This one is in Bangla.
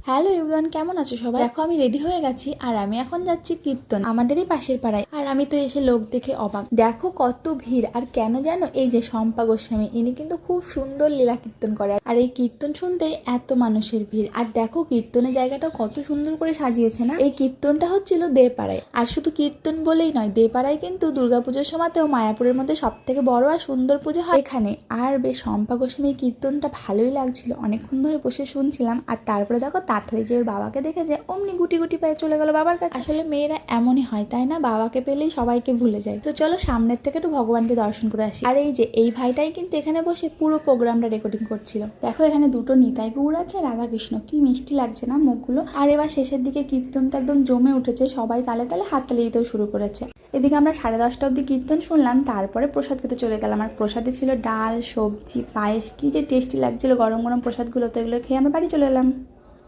হ্যালো এভরিওয়ান, কেমন আছো সবাই? দেখো আমি রেডি হয়ে গেছি আর আমি এখন যাচ্ছি কীর্তন, আমাদেরই পাশের পাড়ায়। আর আমি তো এসে লোক দেখে অবাক, দেখো কত ভিড়। আর কেন জানো, এই যে শম্পা গোস্বামী, ইনি কিন্তু খুব সুন্দর লীলা কীর্তন করে। আর এই কীর্তন শুনতেই এত মানুষের ভিড়। আর দেখো কীর্তনের জায়গাটা কত সুন্দর করে সাজিয়েছে না। এই কীর্তনটা হচ্ছিল দেপাড়ায়। আর শুধু কীর্তন বলেই নয়, দেপাড়ায় কিন্তু দুর্গাপুজোর সময়তেও মায়াপুরের মধ্যে সব থেকে বড় আর সুন্দর পুজো হয় এখানে। আর বেশ শম্পা গোস্বামীর কীর্তনটা ভালোই লাগছিল, অনেকক্ষণ ধরে বসে শুনছিলাম। আর তারপরে দেখো তাঁত হয়ে যে ওর বাবাকে দেখে যে অমনি গুটি গুটি পায়ে চলে গেল বাবার কাছে। আসলে মেয়েরা এমনই হয়, তাই না? বাবাকে পেলেই সবাইকে ভুলে যায়। তো চলো সামনের থেকে একটু ভগবানকে দর্শন করে আসি। আর এই যে এই ভাইটাই কিন্তু এখানে বসে পুরো প্রোগ্রামটা রেকর্ডিং করছিল। দেখো এখানে দুটো নিতাই গৌর আছে, রাধাকৃষ্ণ, কি মিষ্টি লাগছে না মুখগুলো। আর এবার শেষের দিকে কীর্তন তো একদম জমে উঠেছে, সবাই তালে তালে হাততালি দিতেও শুরু করেছে। এদিকে আমরা 10:30 অবধি কীর্তন শুনলাম, তারপরে প্রসাদ খেতে চলে গেলাম। আর প্রসাদে ছিল ডাল, সবজি, পায়েস, কি যে টেস্টি লাগছিল গরম গরম প্রসাদগুলো। তো এগুলো খেয়ে আমরা বাড়ি চলে এলাম।